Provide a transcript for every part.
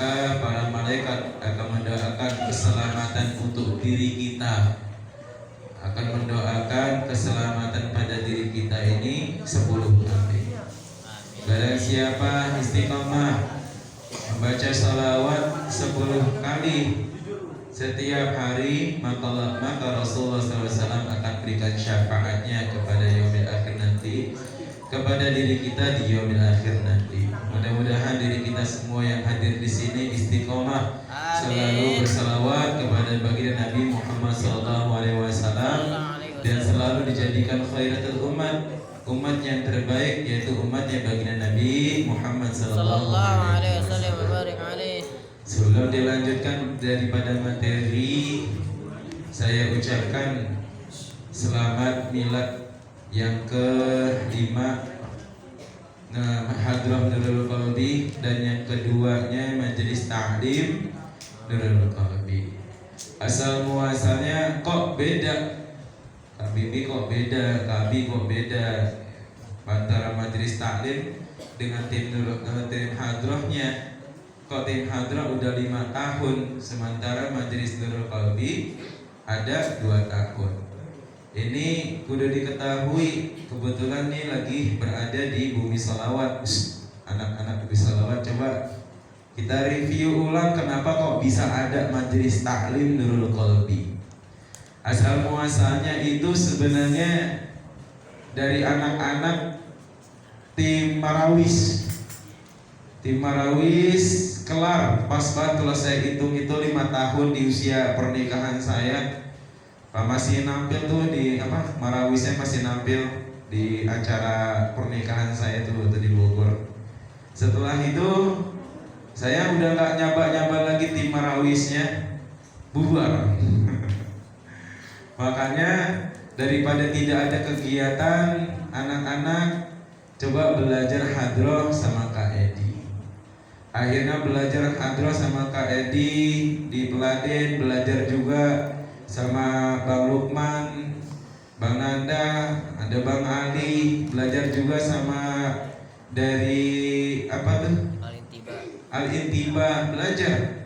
maka para malaikat akan mendoakan keselamatan untuk diri kita, akan mendoakan keselamatan pada diri kita ini 10 kali. Barang siapa istiqomah membaca salawat 10 kali setiap hari, maka Rasulullah SAW akan berikan syafaatnya kepada yaumil akhir nanti, kepada diri kita di yaumil akhir nanti. Mudah-mudahan diri kita semua yang hadir di sini istiqomah selalu bersalawat kepada baginda Nabi Muhammad SAW dan selalu dijadikan khairatul umat yang terbaik, yaitu umatnya baginda Nabi Muhammad sallallahu alaihi wasallam. Sebelum dilanjutkan daripada materi, saya ucapkan selamat milad yang ke-5 Hadrah Nurul Qalbi, dan yang keduanya Majelis Ta'lim Nurul Qalbi. Asal muasalnya kok beda, Kabi kok beda antara Majelis Ta'lim dengan tim Hadrahnya. Kok tim Hadrah udah 5 tahun, sementara Majelis Nurul Qalbi ada 2 tahun. Ini kudu diketahui, kebetulan nih lagi berada di Bumi Salawat. Anak-anak Bumi Salawat, coba kita review ulang kenapa kok bisa ada Majelis Ta'lim Nurul Qalbi. Asal muasalnya itu sebenarnya dari anak-anak tim Marawis. Tim Marawis kelar pas banget kalau saya hitung itu 5 tahun di usia pernikahan saya. Pak masih nampil tuh di Marawisnya masih nampil di acara pernikahan saya tuh waktu di Bogor. Setelah itu saya udah nggak nyaba lagi tim Marawisnya, bubar. Makanya daripada tidak ada kegiatan, anak-anak coba belajar hadroh sama Kak Edi. Akhirnya belajar hadroh sama Kak Edi di Peladen, belajar juga sama Bang Lukman, Bang Nanda, ada Bang Ali, belajar juga sama dari Al-Intiba belajar.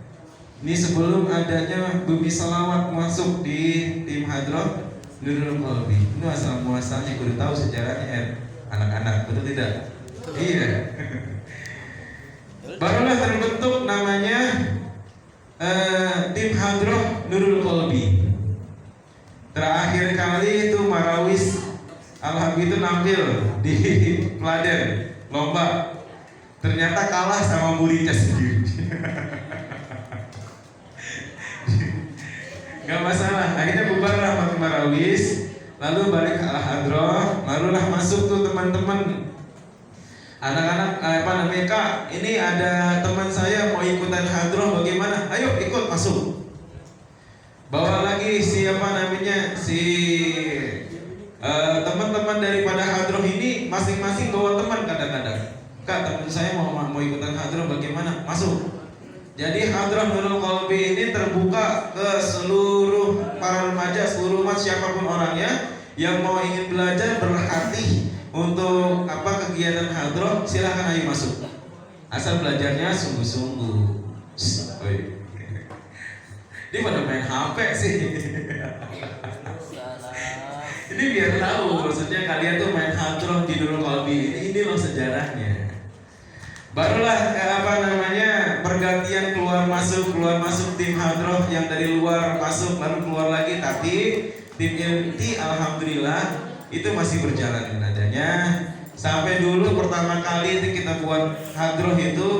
Ini sebelum adanya Bumi Salawat masuk di tim Hadroh Nurul Qalbi. Ini asal muasalnya kudu tahu sejarahnya anak-anak, betul tidak? Iya. Barulah terbentuk namanya tim Hadroh Nurul Qalbi. Terakhir kali itu Marawis Alhamdulillah itu nampil di Peladen lomba, ternyata kalah sama muridnya sendiri. Gak masalah, akhirnya bubarlah pakai Marawis, lalu balik ke Al-Hadroh, lalulah masuk tuh teman-teman anak-anak Kak, ini ada teman saya mau ikutan Hadroh, bagaimana? Ayo ikut masuk. Bawa lagi teman-teman daripada Hadroh ini masing-masing bawa teman kadang-kadang. Kak, teman saya mau ikutan Hadroh, bagaimana? Masuk. Jadi Hadroh Nurul Qalbi ini terbuka ke seluruh para remaja, seluruh umat siapapun orangnya yang mau ingin belajar berhati untuk kegiatan Hadroh, silakan ayo masuk. Asal belajarnya sungguh-sungguh. Ini pada main HP sih. Ini biar tahu, maksudnya kalian tuh main Hadroh di Nurul Qalbi ini loh sejarahnya. Barulah pergantian keluar masuk tim Hadroh yang dari luar masuk lalu keluar lagi, tapi tim inti alhamdulillah itu masih berjalan adanya. Sampai dulu pertama kali itu kita buat Hadroh itu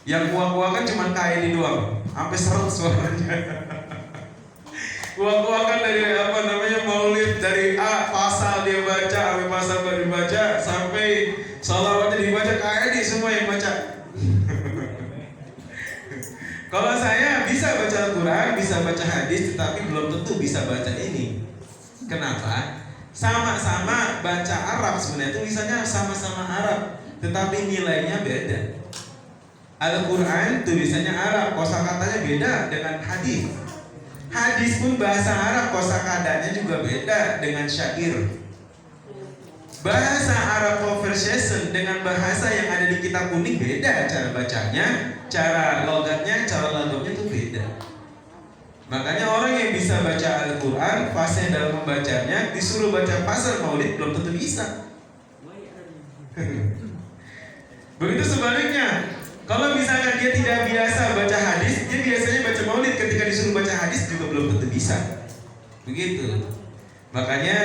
yang kuak-kuak kan cuma KID doang, sampai seret suaranya. Kuak-kuak kan dari maulid, dari A pasal dia baca, sampai pasal baru dibaca, sampai salawatnya dibaca, KID semua yang baca. Kalau saya bisa baca Al-Quran, bisa baca hadis, tetapi belum tentu bisa baca ini. Kenapa? Sama-sama baca Arab, sebenarnya tulisannya sama-sama Arab, tetapi nilainya beda. Al-Quran tulisannya Arab, kosakatanya beda dengan hadis. Hadis pun bahasa Arab, kosakatanya juga beda dengan syair. Bahasa Arab conversation dengan bahasa yang ada di kitab kuning beda cara bacanya, cara logatnya, cara lagomnya itu beda. Makanya orang yang bisa baca Al-Quran, fase dalam membacanya, disuruh baca pasal maulid belum tentu bisa. Begitu sebaliknya, kalau misalkan dia tidak biasa baca hadis, dia biasanya baca maulid, ketika disuruh baca hadis juga belum tentu bisa. Begitu. Makanya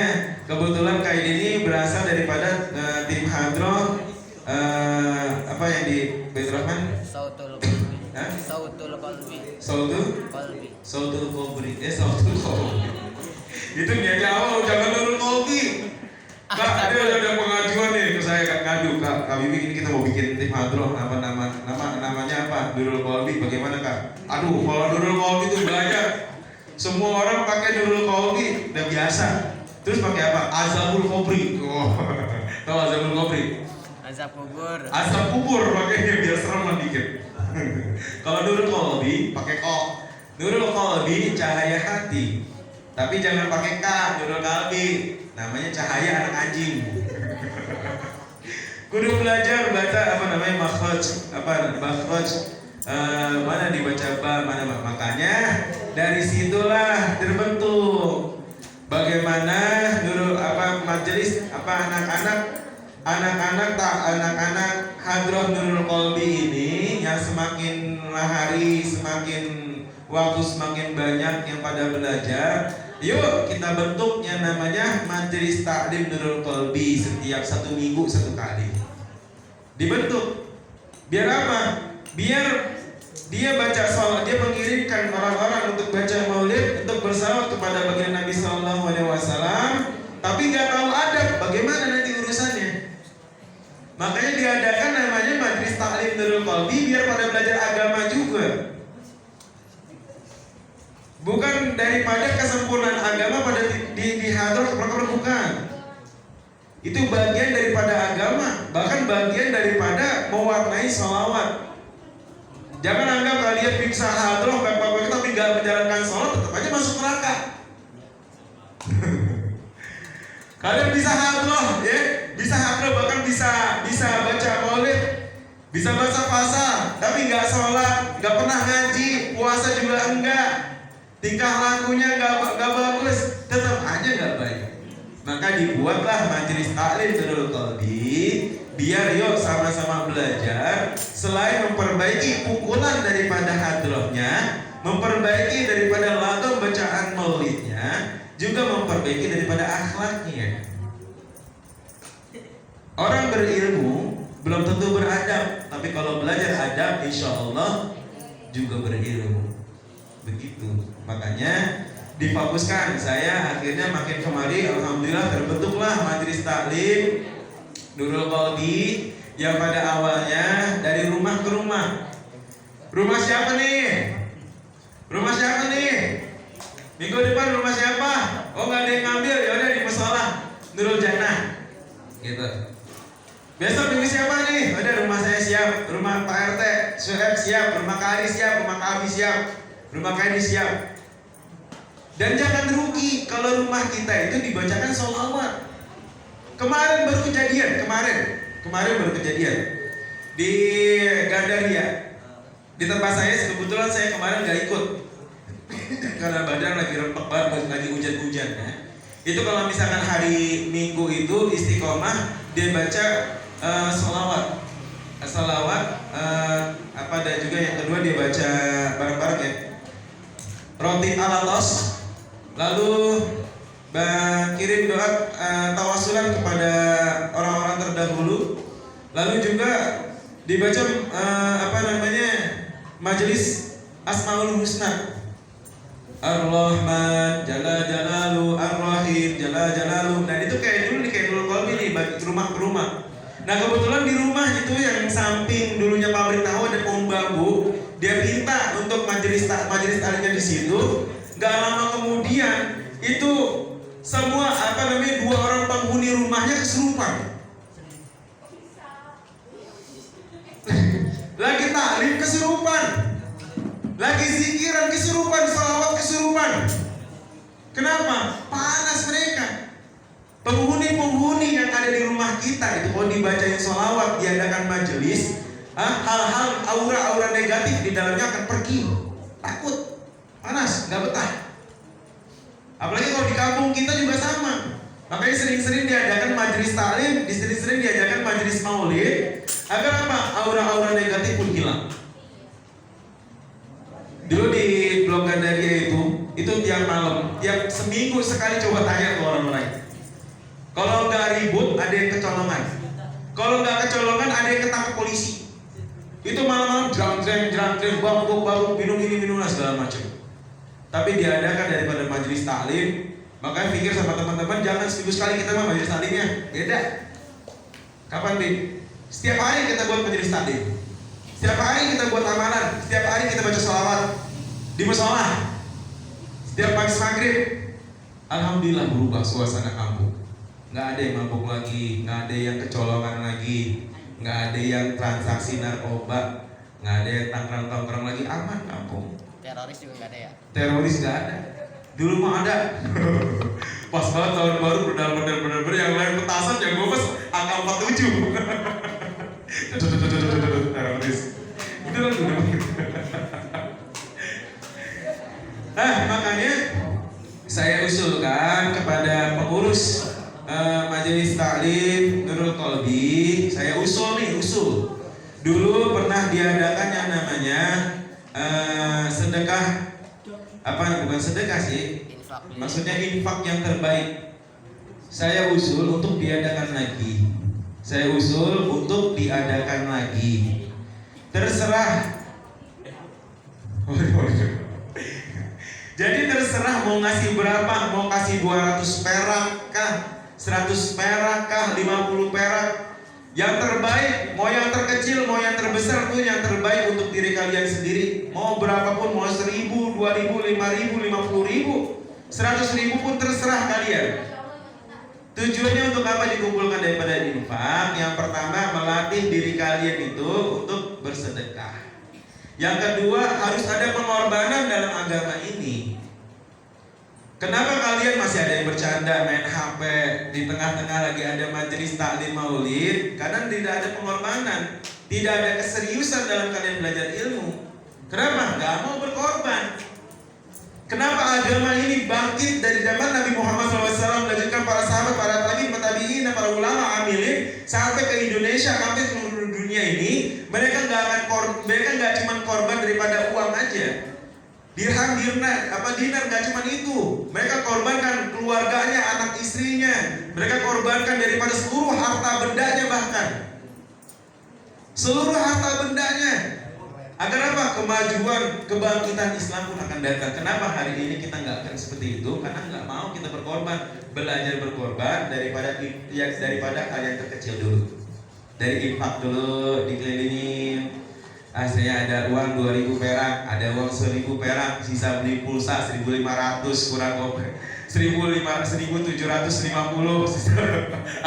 kebetulan kaid ini berasal daripada tim hadroh apa yang di Baitur Rahman? Sautul Qalbi. Sautul Qalbi. Sautul Qalbi. Sautul Qalbi. Sautul Qalbi. Itu niatnya awal, jangan Nurul Qalbi. Kak, dia ada pengajuan nih ke saya, Kak ngadu, Kak Bibi ini kita mau bikin tim hadroh, namanya apa? Nurul Qalbi. Bagaimana Kak? Aduh, kalau Nurul Qalbi itu belajar. Semua orang pakai Nurul Qalbi, udah biasa. Terus pakai apa? Azabul Qabri. Oh, tahu Azabul Qabri? Azab kubur. Azab kubur pakainya biar serem dikit. Kalau Nurul Qalbi pakai kok. Nurul Qalbi cahaya hati. Tapi jangan pakai K, Nurul Qalbi. Namanya cahaya anak anjing. Kudu belajar baca apa namanya makhraj, mana dibaca ba, mana makanya dari situlah terbentuk bagaimana Nurul majelis anak-anak hadroh Nurul Qalbi ini yang semakin hari semakin waktu semakin banyak yang pada belajar. Yuk kita bentuknya namanya majelis taklim Nurul Qalbi, setiap 1 minggu 1 kali dibentuk. Biar apa? Biar dia baca salawat, dia mengirimkan orang-orang untuk baca maulid, untuk bersalawat kepada baginda Nabi Sallallahu Alaihi Wasallam, tapi nggak tahu adab, bagaimana nanti urusannya. Makanya diadakan namanya majelis taklim Nurul Qalbi biar pada belajar agama juga. Bukan daripada kesempurnaan agama pada di hadroh bukan. Itu bagian daripada agama, bahkan bagian daripada mewarnai sholawat. Jangan anggap kalian bisa hadroh bapak-bapak tapi nggak menjalankan sholat, tetap aja masuk neraka. Kalian bisa hadroh, ya, bisa hadroh bahkan bisa baca maulid, bisa baca pasal, tapi nggak sholat, nggak pernah ngaji, puasa juga enggak, tingkah lakunya nggak bagus, tetap aja nggak baik. Maka dibuatlah majelis taklim Nurul Qalbi biar yuk sama-sama belajar, selain memperbaiki pukulan daripada hadrohnya, memperbaiki daripada lagom bacaan maulidnya, juga memperbaiki daripada akhlaknya. Orang berilmu belum tentu beradab, tapi kalau belajar adab insya Allah juga berilmu. Begitu. Makanya difokuskan. Saya akhirnya makin kemari alhamdulillah terbentuklah majelis taklim Nurul Qalbi yang pada awalnya dari rumah ke rumah. Rumah siapa nih? Rumah siapa nih? Minggu depan rumah siapa? Oh nggak ada yang ngambil, ya udah di musola Nurul Jannah. Gitu. Besok minggu siapa nih? Ada rumah saya siap, rumah Pak RT Suheb siap, rumah Kak Ari siap, rumah Kak Abi siap, rumah Kak Edi siap. Dan jangan rugi kalau rumah kita itu dibacakan sholawat. Kemarin baru kejadian di Gandaria, di tempat saya. Kebetulan saya kemarin gak ikut karena badan lagi rempek banget, lagi hujan-hujan ya. Itu kalau misalkan hari Minggu itu istiqomah dia baca sholawat, dan juga yang kedua dia baca bareng-bareng ya, roti alatos. Lalu kirim doa tawasulan kepada orang-orang terdahulu. Lalu juga dibaca majelis Asmaul Husna, Ar-Rahman Jalla Jalalu, Ar-Rahim Jalla Jalalu. Nah itu kayak dulu nih, kayak Nurul Qalbi nih, bagi rumah ke rumah. Nah kebetulan di rumah itu yang samping dulunya pabrik tahu ada pohon bambu, dia minta untuk majelis taklimnya di situ. Gak lama kemudian itu semua 2 orang penghuni rumahnya kesurupan. Lagi taklim kesurupan, lagi zikiran kesurupan, salawat kesurupan. Kenapa? Panas mereka. Penghuni-penghuni yang ada di rumah kita itu kalau dibacain sholawat, diadakan majelis, hal-hal aura-aura negatif di dalamnya akan pergi. Takut, panas, nggak betah. Apalagi kalau di kampung kita juga sama. Makanya sering-sering diadakan majelis taklim, sering-sering diadakan majelis maulid, agar apa? Aura-aura negatif pun hilang. Dulu di Blok Gandaria itu tiap malam, tiap seminggu sekali coba tanya ke orang-orang. Kalau nggak ribut, ada yang kecolongan. Kalau nggak kecolongan, ada yang ketangkep polisi. Itu malam-malam jerang-jerang, bangkuk, minum ini, minum segala macam. Tapi diadakan daripada majelis taklim. Makanya pikir sama teman-teman, jangan seminggu sekali kita mah majelis taklimnya. Beda. Kapan, Bin? Setiap hari kita buat majelis taklim. Setiap hari kita buat amalan. Setiap hari kita baca sholawat di mushola. Setiap pagi maghrib. Alhamdulillah berubah suasana kampung. Nggak ada yang mabuk lagi, nggak ada yang kecolongan lagi, nggak ada yang transaksi narkoba, nggak ada yang tangkrang-tangkrang lagi, aman kampung. Teroris juga nggak ada ya? Teroris nggak ada. Dulu mah ada. Pas banget tahun baru benar-benar yang lain petasan, yang gue pas AK-47. Teroris. Itu kan udah. Makanya saya usulkan kepada pengurus Majelis Taklim Nurul Qalbi, saya usul. Dulu pernah diadakan yang namanya sedekah, bukan sedekah sih, maksudnya infak yang terbaik. Saya usul untuk diadakan lagi. Terserah. Jadi terserah mau ngasih berapa, mau kasih 200 perak kah, 100 perak kah, 50 perak. Yang terbaik, mau yang terkecil, mau yang terbesar, itu yang terbaik untuk diri kalian sendiri. Mau berapapun, mau 1.000, 2.000, 5.000, 50.000, 100.000 pun terserah kalian. Tujuannya untuk apa dikumpulkan daripada infak? Yang pertama, melatih diri kalian itu untuk bersedekah. Yang kedua, harus ada pengorbanan dalam agama ini. Kenapa kalian masih ada yang bercanda, main HP di tengah-tengah lagi ada majelis taklim maulid? Karena tidak ada pengorbanan, tidak ada keseriusan dalam kalian belajar ilmu. Kenapa? Gak mau berkorban. Kenapa agama ini bangkit dari zaman Nabi Muhammad SAW, melanjutkan para sahabat, para tabi'in, para ulama amilin sampai ke Indonesia, sampai seluruh dunia ini? Mereka nggak cuma korban daripada uang aja. Dirham, dinar gak cuma itu. Mereka korbankan keluarganya, anak istrinya. Mereka korbankan daripada seluruh harta bendanya, bahkan seluruh harta bendanya. Agar apa? Kemajuan, kebangkitan Islam pun akan datang. Kenapa hari ini kita nggak akan seperti itu? Karena nggak mau kita berkorban. Belajar berkorban daripada kalian terkecil dulu. Dari infak dulu, dikelilingin. Saya ada uang 2.000 perak, ada uang 1.000 perak, sisa beli pulsa 1.500 kurang kopi, 1.750,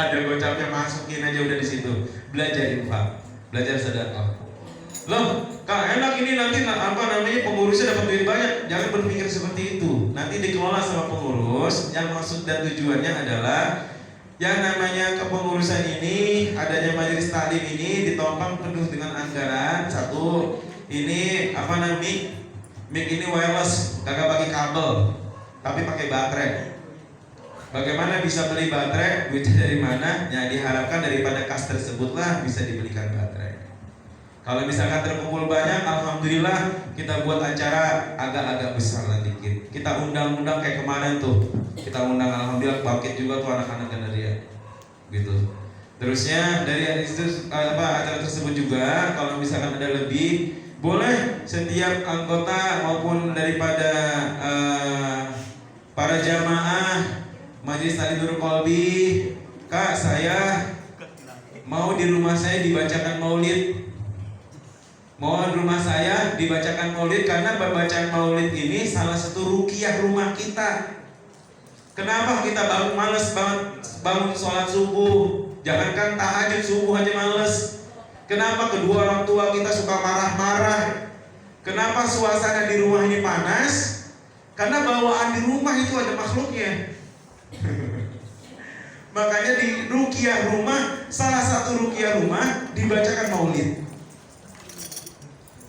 ada gocapnya, masukin aja udah di situ. Belajar infak, belajar sedekah. Loh, Kak, enak ini nanti pengurusnya dapat duit banyak. Jangan berpikir seperti itu. Nanti dikelola sama pengurus. Yang maksud dan tujuannya adalah yang namanya kepengurusan ini, adanya majelis taklim ini ditopang penuh dengan anggaran. Satu, ini mic ini wireless, kagak pakai kabel, tapi pakai baterai. Bagaimana bisa beli baterai? Duitnya dari mana? Ya diharapkan daripada kas tersebutlah bisa dibelikan baterai. Kalau misalkan terkumpul banyak, alhamdulillah kita buat acara agak-agak besar lah dikit. Kita undang-undang kayak kemarin tuh. Kita undang, alhamdulillah bangkit juga tuh anak-anak Gandaria. Gitu. Terusnya dari acara tersebut juga, kalau misalkan ada lebih, boleh setiap anggota maupun daripada para jamaah Majelis Taklim Nurul Qalbi, Kak, saya mau di rumah saya dibacakan maulid. Mohon rumah saya dibacakan maulid, karena bacaan maulid ini salah satu ruqyah rumah kita. Kenapa kita males banget bangun sholat subuh? Jangankan tahajud, subuh aja males. Kenapa? Kedua orang tua kita suka marah-marah. Kenapa suasana di rumah ini panas? Karena bawaan di rumah itu ada makhluknya. Makanya di ruqyah rumah, salah satu ruqyah rumah dibacakan maulid.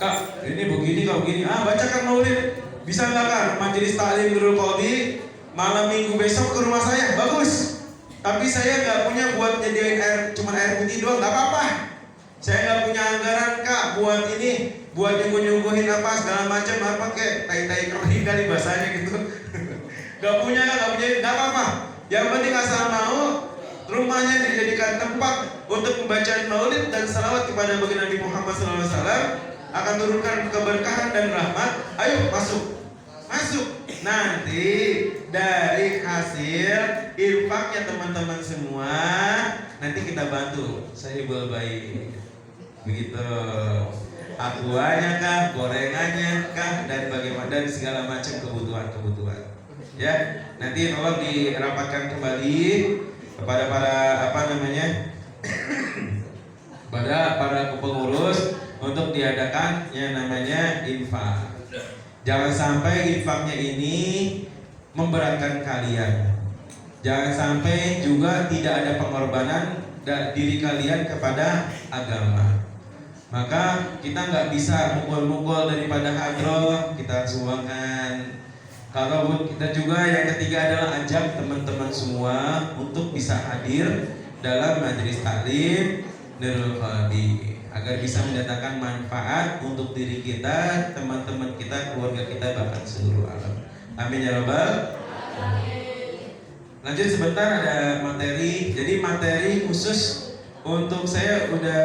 Kak, ini begini, kak begini. Bacakan maulid. Bisa nggak kak? Majelis taklim Nurul Qalbi malam minggu besok ke rumah saya. Bagus. Tapi saya nggak punya buat nyediain air, cuma air putih doang. Nggak apa-apa. Saya nggak punya anggaran kak buat ini, buat nyungguh-nyungguhin apa segala macam apa kayak tai-tai kering kali bahasanya gitu. Nggak punya kak, nggak punya, nggak apa-apa. Yang penting asal mau rumahnya dijadikan tempat untuk pembacaan maulid dan salawat kepada baginda Nabi Muhammad SAW, akan turunkan keberkahan dan rahmat. Ayo masuk, masuk. Nanti dari hasil infaknya teman-teman semua, nanti kita bantu. Saya jual bayi, begitu. Aquanya kah, gorengannya kah, dan bagaimana, dan segala macam kebutuhan-kebutuhan. Ya, nanti tolong dirapatkan kembali kepada pada para pengurus untuk diadakan yang namanya infak. Jangan sampai infaknya ini memberatkan kalian. Jangan sampai juga tidak ada pengorbanan diri kalian kepada agama. Maka kita nggak bisa mukul-mukul daripada hadroh, kita sumbangkan. Kalau kita juga yang ketiga adalah ajak teman-teman semua untuk bisa hadir dalam majelis taklim Nurul Qalbi, agar bisa mendatangkan manfaat untuk diri kita, teman-teman kita, keluarga kita, bahkan seluruh alam. Amin ya rabbal alamin. Lanjut sebentar, ada materi. Jadi materi khusus untuk saya udah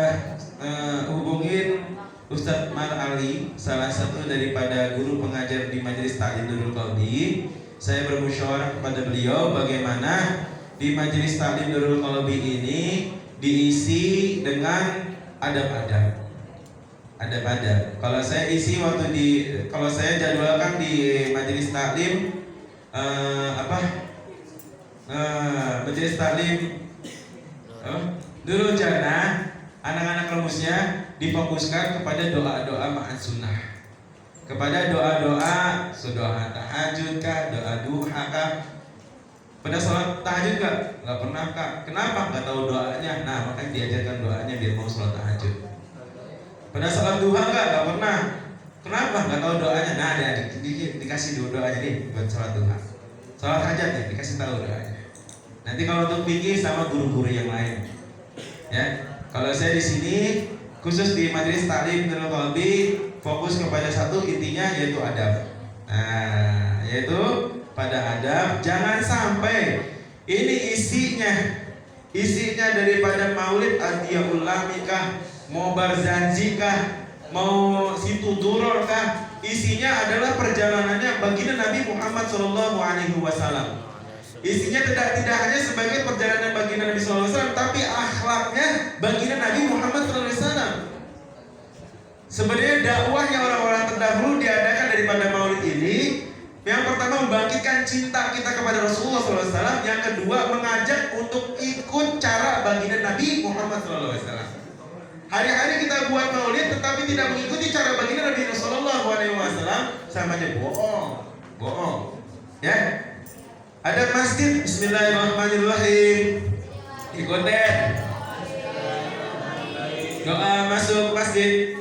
hubungin Ustadz Mar Ali, salah satu daripada guru pengajar di Majelis Taklim Nurul Qalbi. Saya bermusyawarah kepada beliau bagaimana di Majelis Taklim Nurul Qalbi ini diisi dengan adab-adab. Kalau saya isi kalau saya jadwalkan di Majelis Taklim Majelis Taklim Nurul Jannah, anak-anak rumusnya difokuskan kepada doa-doa ma'an sunnah, kepada doa-doa tahajud kah, doa duha kah. Pada sholat tahajud nggak pernah kak. Kenapa? Nggak tahu doanya. Nah, makanya diajarkan doanya biar mau sholat tahajud. Pada sholat duha nggak pernah. Kenapa? Nggak tahu doanya. Nah, dikasih doanya nih buat sholat duha. Sholat hajat nih dikasih tahu doanya. Nanti kalau untuk fikih sama guru-guru yang lain, ya. Kalau saya di sini khusus di Majelis Taklim Nurul Qalbi fokus kepada satu intinya, yaitu adab. Nah, yaitu pada adab. Jangan sampai ini isinya daripada maulid adiyahul lahmikah, mau barzanjikah, mau situ durorkah, isinya adalah perjalanannya baginda Nabi Muhammad SAW. Isinya tidak hanya sebagai perjalanan baginda Nabi SAW, tapi akhlaknya baginda Nabi Muhammad SAW. Sebenarnya dakwahnya orang-orang terdahulu diadakan daripada maulid ini. Yang pertama membangkitkan cinta kita kepada Rasulullah SAW. Yang kedua mengajak untuk ikut cara baginda Nabi Muhammad SAW. Hari-hari kita buat maulid tetapi tidak mengikuti cara baginda Nabi SAW, sama aja bohong. Ya. Ada masjid, bismillahirrahmanirrahim. Ikutin. Doa masuk masjid.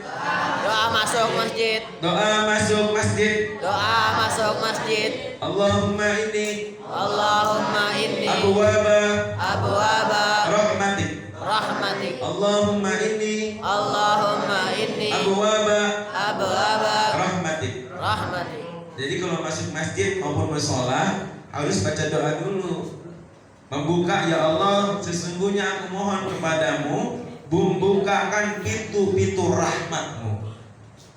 Doa masuk masjid. Doa masuk masjid. Doa masuk masjid. Allahumma inni abwaba rahmatik. Allahumma inni abwaba rahmatik. Jadi kalau masuk masjid maupun mushola harus baca doa dulu. Membuka, ya Allah, sesungguhnya aku mohon kepadamu, membukakan pintu-pintu rahmatmu,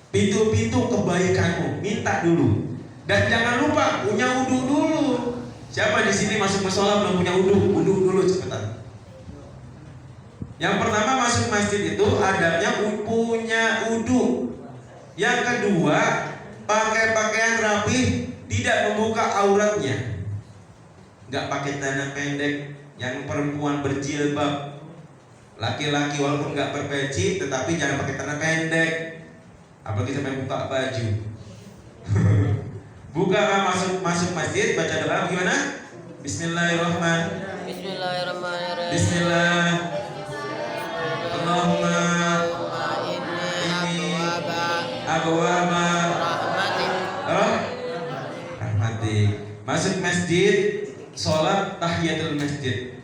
pintu-pintu kebaikanmu. Minta dulu. Dan jangan lupa punya wudu dulu. Siapa di sini masuk mushola belum punya wudu? Wudu dulu cepetan. Yang pertama masuk masjid itu adabnya punya wudu. Yang kedua, pakai pakaian rapi, tidak membuka auratnya. Nggak pakai celana pendek. Yang perempuan berjilbab, laki-laki walaupun nggak berpeci, tetapi jangan pakai celana pendek, apalagi sampai buka baju. Buka masuk masjid, baca doa gimana? Bismillahirrahmanirrahim. Bismillahirrahmanirrahim. Bismillah. Allahumma Inni abwaba rahmatik. rahmatik. Masuk masjid, sholat tahiyatul masjid.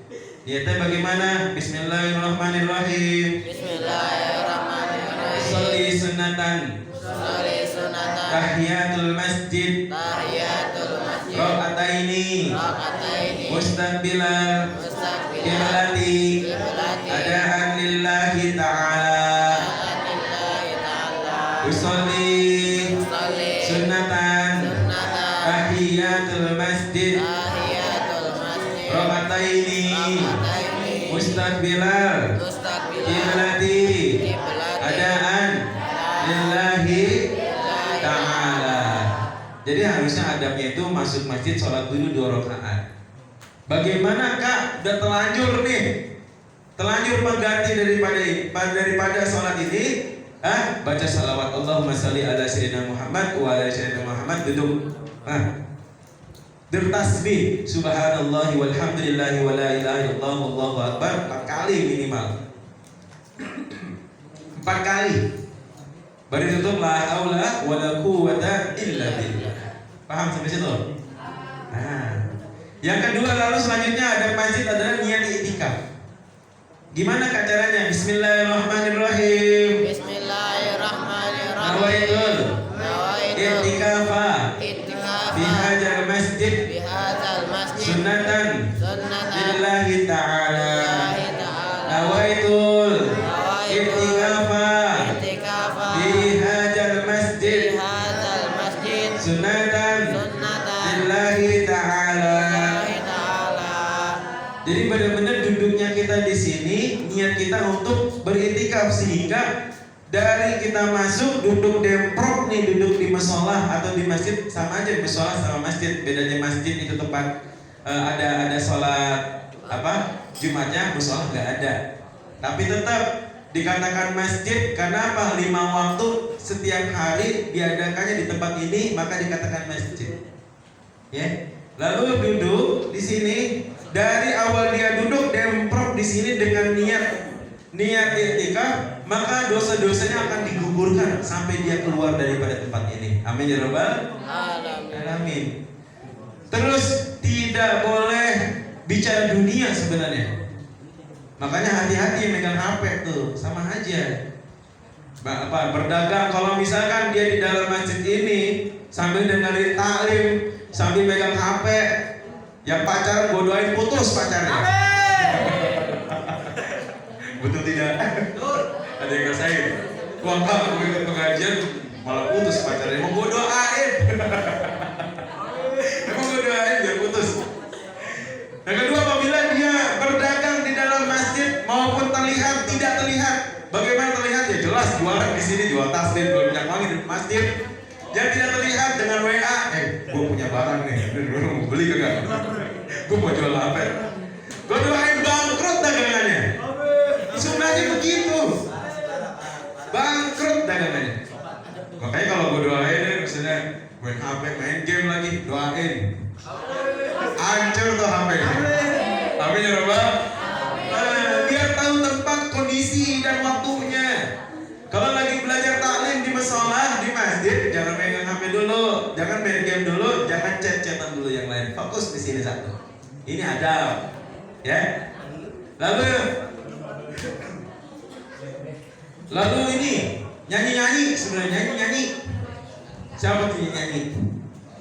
Niatnya bagaimana? Bismillahirrahmanirrahim. Bismillahirrahmanirrahim. Sholli sunatan Sholli sunatan. tahiyatul masjid. Tahiyatul masjid. Rakaataini Rakataini. mustaqbilal Mustaqbilan. kiblati Kiblati. adaan lillahi ta'ala. Lillahi ta'ala. Usolli Sholli sunnatan sunatan. tahiyatul masjid. Tahiyatul masjid. Rakaataini Rakataini. mustaqbilal Mustaqbilan. kiblati Kiblati. adaan lillahi ta'ala. Jadi harusnya adabnya itu masuk masjid sholat dulu 2 rakaat. Bagaimana Kak? Udah telanjur nih, telanjur mengganti daripada sholat ini, baca salawat Allahumma sholli ala sayyidina Muhammad wa ala sayyidina Muhammad, duduk, bertasbih subhanallahi walhamdulillahi wa la ilaha illallah wallahu akbar 4 kali minimal. 4 kali. Baru tutup la haula wala quwwata illa billah. Paham sampai situ? Nah, yang kedua lalu selanjutnya ada masjid adalah niat i'tikaf. Gimana Kak caranya? Bismillahirrahmanirrahim. Bismillahirrahmanirrahim. Nawaitul Nawaitul i'tikafa i'tikafa fi hadzal masjid bihadzal masjid sunnatan sunnatan lillahi ta'ala. lillahi ta'ala. Nawaitul Nawaitul i'tikafa i'tikafa fi hadzal masjid bihadzal masjid sunnatan sunnatan lillahi ta'ala. lillahi ta'ala. Jadi benar-benar duduknya kita di sini, niat kita untuk beritikaf sehingga dari kita masuk duduk demprok nih, duduk di musola atau di masjid sama aja, musola sama masjid. Bedanya masjid itu tempat ada sholat Jumatnya, musola nggak ada. Tapi tetap dikatakan masjid karena apa? 5 waktu setiap hari diadakannya di tempat ini, maka dikatakan masjid. Ya. Lalu duduk di sini, dari awal dia duduk demprok di sini dengan niat i'tikaf, maka dosa-dosanya akan digugurkan sampai dia keluar daripada tempat ini. Amin ya rabbal alamin. Terus tidak boleh bicara dunia sebenarnya. Makanya hati-hati megang HP tuh, sama aja. Berdagang, kalau misalkan dia di dalam masjid ini sambil dengerin taklim, sambil megang HP, yang pacaran gue doain putus pacarnya. Betul tidak? Ada yang ngerasain? Gua enggak, gue ikut pengajian malah putus pacarnya. Mau gue doain. Emang gue doain biar putus. Yang kedua, apabila dia berdagang di dalam masjid maupun terlihat tidak terlihat. Bagaimana terlihat? Ya jelas jualan di sini, jual tasbih, jual minyak wangi di masjid. Yang tidak terlihat dengan WA, gue punya barang nih, lu mau beli kagak? Gue mau jual apa? Gue doain bangkrut dagangannya. Sunnahnya begitu, bangkrut dagangannya. Makanya kalau gue doain, misalnya main HP, main game lagi, doain. Hancur tuh HP. Amin ya Rabbal. Biar tahu tempat, kondisi dan waktunya. Kalau lagi belajar taklim di musola, di masjid, jangan pegang HP dulu, jangan main game dulu, jangan chat-chatan dulu yang lain. Fokus di sini satu. Ini adab, ya. Lalu ini nyanyi-nyanyi, sebenarnya nyanyi-nyanyi. Siapa tuh nyanyi?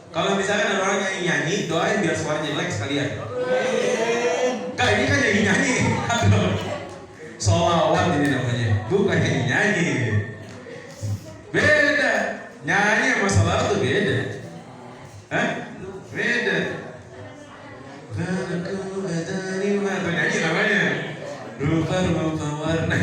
Kalau misalkan ada orang nyanyi-nyanyi, doain biar suaranya jelek sekalian. Kak, ini kan nyanyi-nyanyi. Sholawat ini namanya, bukan nyanyi-nyanyi. Beda, nyanyi sama sholawat tuh beda. Beda. Tuh nyanyi namanya, rupa-rupa warna.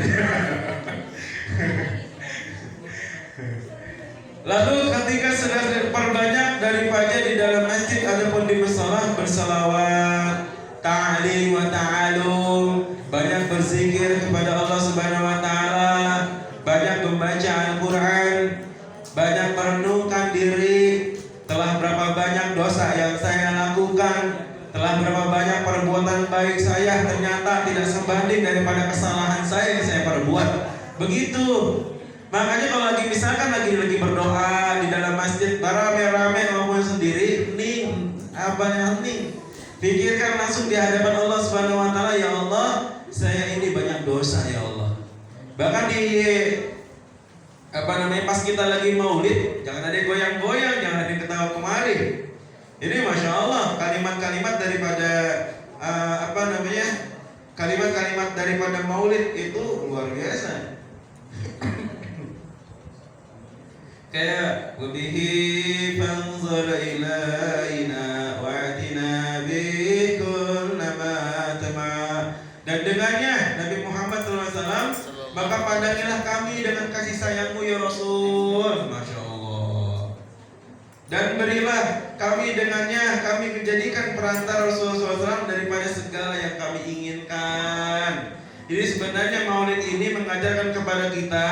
Lalu ketika sudah perbanyak daripada di dalam masjid ataupun di musola bersalawat, ta'lim wa ta'alum, banyak berzikir kepada Allah Subhanahu wa taala, banyak membaca Al-Qur'an, banyak merenungkan diri, telah berapa banyak dosa yang saya lakukan, telah berapa banyak perbuatan perbuatan baik saya ternyata tidak sebanding daripada kesalahan saya yang saya perbuat. Begitu. Makanya kalau lagi misalkan lagi berdoa di dalam masjid, rame-rame ngomong sendiri, ning apa yang ning? Pikirkan langsung di hadapan Allah Subhanahu wa taala, ya Allah, saya ini banyak dosa ya Allah. Bahkan di pas kita lagi maulid, jangan ada goyang-goyang, jangan ada ketawa kemari. Ini masya Allah kalimat-kalimat daripada kalimat-kalimat daripada maulid itu luar biasa. Kayak wabihi fanzur ilaina wa'tina bi kullama tama. Dan dengannya Nabi Muhammad SAW, maka pandangilah kami dengan kasih sayangmu ya Rasul. Masya Allah. Dan berilah kami dengannya, kami menjadikan perantara Rasulullah SAW daripada segala yang kami inginkan. Jadi sebenarnya maulid ini mengajarkan kepada kita,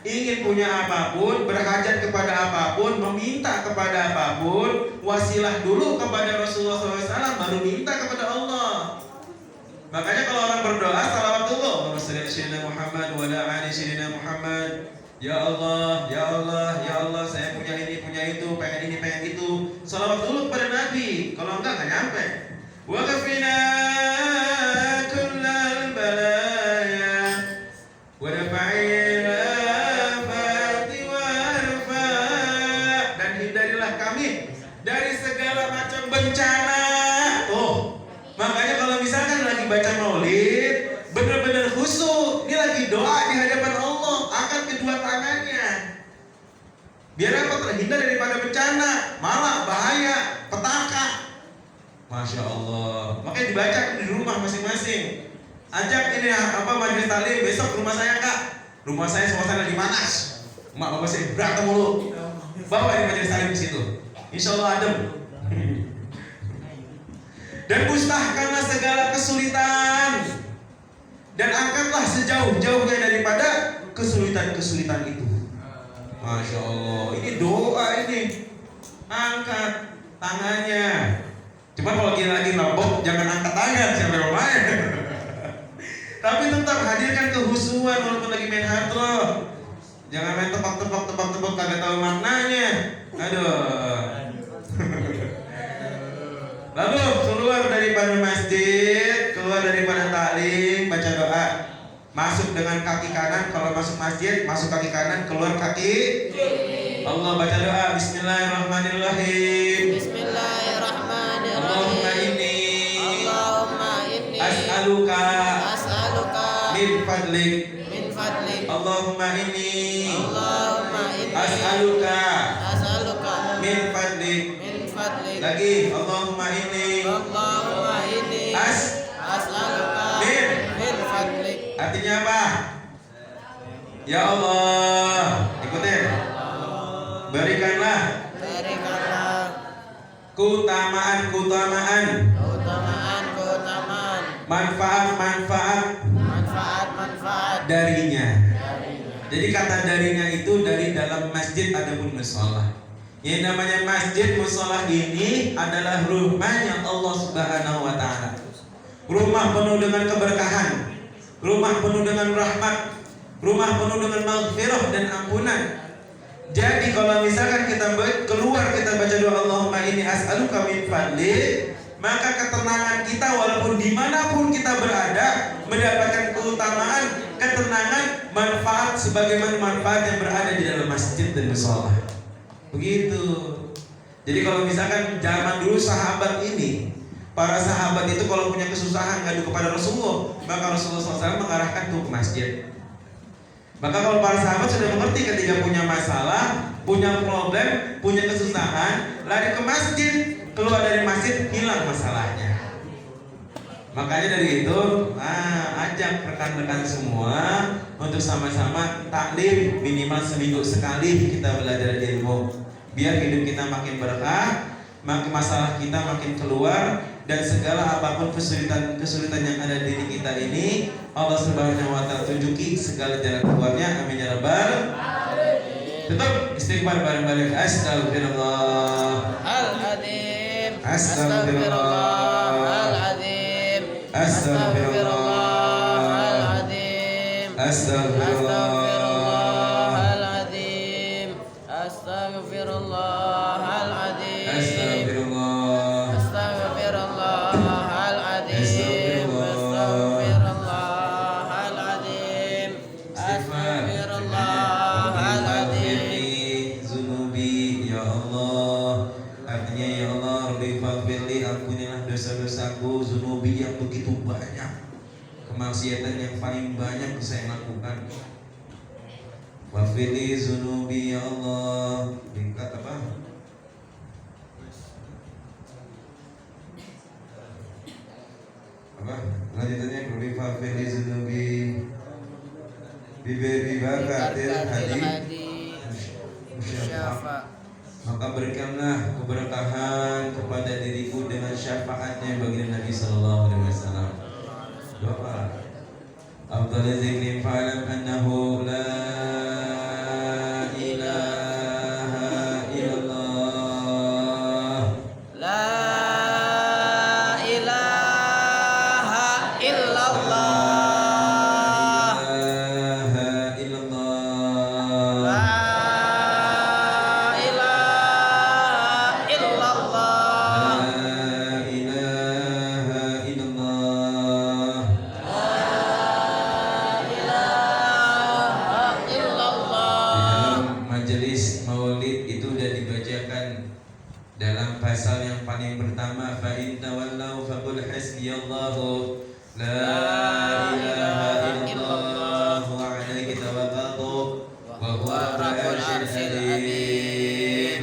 ingin punya apapun, berhajat kepada apapun, meminta kepada apapun, wasilah dulu kepada Rasulullah SAW, baru minta kepada Allah. Makanya kalau orang berdoa, salawat dulu. Allahumma shalli ala sayyidina Muhammad wa ala ali sayyidina Muhammad. Ya Allah, ya Allah, ya Allah, saya punya ini, punya itu, pengen ini, pengen itu. Salawat dulu kepada Nabi. Kalau enggak nyampe. Wa kafina kullal balaya wa dafa'il afati warfa. Dan hindarilah kami dari segala macam bencana. Tuh. Makanya kalau misalkan lagi baca maulid, benar-benar khusyuk, ini lagi doa di hadapan Allah, angkat kedua tangannya. Biar apa? Terhindar daripada bencana, malah bahaya, petaka. Masya Allah. Makanya dibaca di rumah masing-masing. Ajak ini majelis taklim besok ke rumah saya kak. Rumah saya suasana lagi panas. Mak bapak saya berantem mulu. Bawa ini majelis taklim di situ. Insya Allah adem. Dan mustahkanlah segala kesulitan, dan angkatlah sejauh-jauhnya daripada kesulitan-kesulitan itu. Masya Allah, ini doa ini. Angkat tangannya. Cuma kalau lagi mabok jangan angkat tangan, siapa yang main. Tapi tetap hadirkan kehusuan walaupun lagi main hadroh. Jangan main tebak-tebak kagak tahu maknanya. Aduh. Lalu keluar daripada masjid, keluar daripada taklim, baca doa. Masuk dengan kaki kanan, kalau masuk masjid, masuk kaki kanan, keluar kaki Allah. Baca doa, Bismillahirrahmanirrahim. Bismillahirrahmanirrahim. Allahumma inni as'aluka min fadlik. Allahumma inni as'aluka min fadlik. Lagi, Allahumma inni as'aluka min fadlik. Artinya apa? Ya Allah, ikutin. Berikanlah keutamaan manfaat darinya. Jadi kata darinya itu dari dalam masjid adapun mushola. Yang namanya masjid mushola ini adalah rumahnya Allah Subhanahu wa taala. Rumah penuh dengan keberkahan, rumah penuh dengan rahmat, rumah penuh dengan maghfirah dan ampunan. Jadi kalau misalkan kita keluar, kita baca doa Allahumma inni as'aluka min fadlik, maka ketenangan kita walaupun dimanapun kita berada mendapatkan keutamaan, ketenangan, manfaat sebagaimana manfaat yang berada di dalam masjid dan mushola. Begitu. Jadi kalau misalkan zaman dulu sahabat ini, para sahabat itu kalau punya kesusahan ngadu kepada Rasulullah, maka Rasulullah SAW mengarahkan tuh ke masjid. Maka kalau para sahabat sudah mengerti ketika punya masalah, punya problem, punya kesusahan, lari ke masjid, keluar dari masjid hilang masalahnya. Makanya dari itu, ajak rekan-rekan semua untuk sama-sama taklim minimal seminggu sekali kita belajar ilmu, biar hidup kita makin berkah, makin masalah kita makin keluar, dan segala apapun kesulitan yang ada di diri kita ini Allah Subhanahu wa taala tunjuki segala jalan keluarnya. Amin ya rabbal alamin. Tetap istighfar bareng-bareng. Astagfirullah Al-Azim. Astagfirullah Al-Azim. Astaghfirullahaladzim. Astaghfirullahaladzim. Astaghfirullahaladzim. Astaghfirullah. Astaghfirullahaladzim. Astaghfirullahaladzim. Istighfar. Astaghfirullahaladzim. Rabbi zunubi, ya Allah. Artinya ya Allah, Rabbi faghfirli, ampunilah dosa-dosaku, zunubi yang begitu banyak, kemaksiatan yang paling banyak saya lakukan. Faghfirli zunubi ya Allah. Tingkat apa? Apa? Lanjutannya Rabbi faghfirli zunubi biberi bakatil hadi musyafa'. Maka berikanlah keberkahan kepada diriku dengan syafaatnya bagi Nabi sallallahu alaihi wasallam. Doa. Afdal zikri fa'lam annahu la ilaha illallah. La ilaha illallah. La ilaha illallah. La ilaha illallah. La ilaha illallah. ilaha illallah. Dalam majelis maulid itu sudah dibacakan dalam pasal yang paling pertama, fa in tawallau faqul hasbiyallahu la ilaha